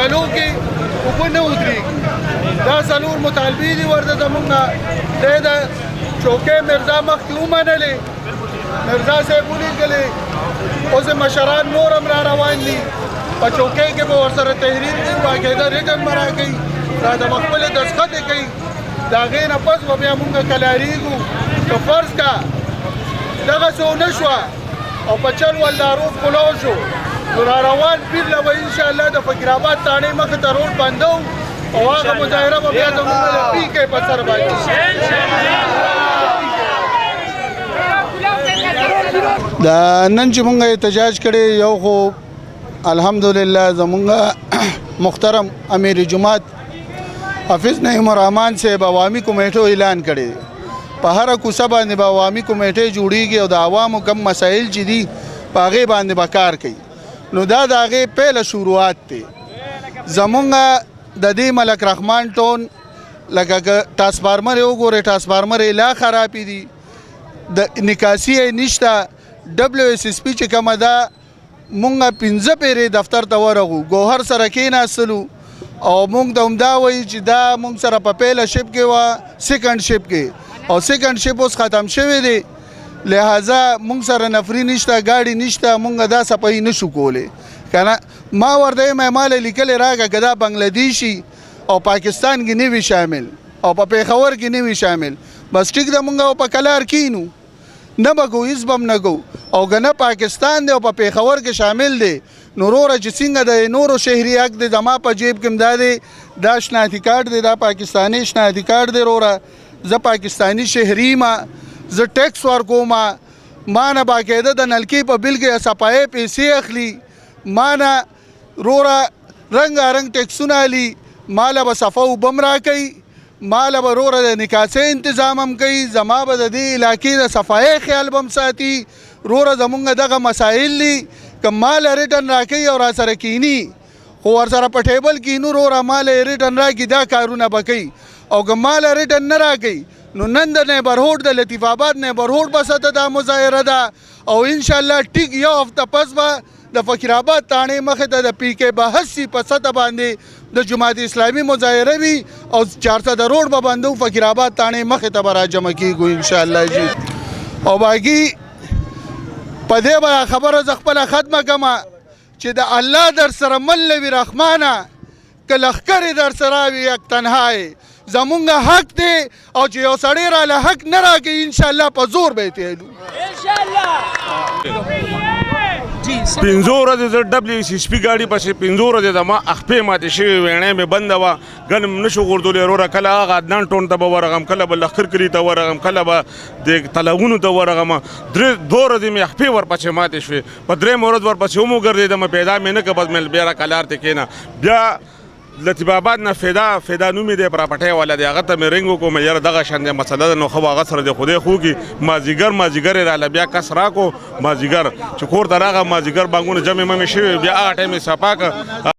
کلو کې اوبه نه ودرېږي. دا څلور مطالبې دي ورته زمونږ دی د چوکۍ مرزا مخکې ومنلې، مرزا صاحب ولیکلې، اوس مشران نور هم را روان دي. په چوکۍ کې به ورسره تحریر کوي، باقاعده ریټن به راکوي، را د خپلې دستخط یې کوي. د هغې نه پس به بیا مونږ کلاریږو. که فرض کا دغسې ونه شوه او په چل والداروب کلاو شو، نو را روان پیر له به انشاءالله د فقیرآباد تاڼۍ مخې ته روډ بندو او هغه مظاهره به بیا زمونږ د پیکې په سر باندې. دا نن چې مونږ احتجاج کړی، یو خو الحمدلله زمونږ محترم امیر جماعت حافظ نعیم الرحمن صاحب عوامي کمیټو اعلان کړی. په هره کوڅه باندې به عوامي کمیټې جوړیږي او د عوامو کم مسایل چې دي په هغې باندې به کار کوي. نو دا د هغې پیله شروعات دی. زمونږ د دې ملک رحمان ټون لکه ټرانسفارمر یې وګورئ، ټرانسفارمر یې لا خرابې دي، د نکاسي یې نشته. WSSP چې کومه ده، مونږ 5 پیرې دفتر ته ورغو، ګوهر سره کېناستلو او مونږ ته همدا وایي چې دا مونږ سره په پیله شپ کې وه، سیکنډ شپ کې، او سیکنډ شپ اوس ختم شوی دی. لہذا مونږ سره نفري نشته، ګاډي نشته، مونږ دا صفایي نشو کولی که نه. ما ورته یم ماله لیکلی راکړه که دا بنګلادیشي او پاکستان کې نه وي شامل او په پېښور کې نه وي شامل، بس ټیک ده، مونږ په کلار کینو، نه به کوو، هېڅ به هم نه کوو. او که نه پاکستان دی او په پېښور کې شامل دی، نو وروره چې څنګه د نورو شهري حق دی، زما په جیب کې هم دا دی، دا شناختي کارت دی، دا پاکستاني شناختي کارت دی. وروره زه پاکستاني شهري یم، زه ټیکس ورکوم، ما نه باقاعده د نلکې په بل کې صفایي پیسې اخلي، ما نه وروره رنګارنګ ټیکسونه علي، ماله به صفه اوبه هم راکوي، ماله به وروره د نکاسۍ انتظام هم کوي، زما به د دې علاقې د صفایي خیال به هم ساتي. وروره زمونږ دغه مسایل دي، که ماله ریټن راکوي او را سره کینی، خو ورسره په ټیبل کینو، وروره ماله ریټن راکړي، دا کارونه به کوي. او که ماله ریټن نه راکوي، نو نن د نیبرهوډ د لطیف آباد نیبرهوډ به سطح دا مظاهره ده، او انشاءالله ټیک یو هفته پس به د فقیرآباد تاڼۍ مخې ته د PK بحثي په سطح باندې د جماعت اسلامي مظاهره وي او 400 روډ به بندو، فقیرآباد تاڼۍ مخې ته به را جمع کېږو انشاءالله جي. او باقي په دې به خبره زه خپله ختمه کړمه چې د الله در سره مل وي رحمانه، که لښکرې در سره وي یک تنها زمونږ حق دی، او چې یو سړی راله حق نه راکوي انشاءالله په زور به یې تېلو. 5 ورځې زه WSSP ګاډي پسې 5 ورځې زما اخپې ماتې شوې، ویڼۍ مې بنده وه، ګن م نشو غورځولی. وروره کله هغه عدنان ټون ته به ورغم، کله به لښکر کلي ته ورغم، کله به د تلغونو ته ورغم. 2 ورځې مې اخپې ورپسې ماتې شوې. په 3 ورځ ورپسې هم وګرځېدم، پیدا مې نه کړه، بس مې بیا را کلار ته کېنه. بیا لطیف آباد نه فدا نوم یې دی، پراپټۍ والا دی، هغه ته مې رنګ وکړو، مې یاره دغه شان دی مسله ده، نو خو هغه سره د خدای خوږي. مازدیګر یې راله بیا کس راکړو، مازدیګر چې کور ته راغی، مازدیګر بانګونه جمع ممې شوې، بیا هغه ټایم یې صفا کړه.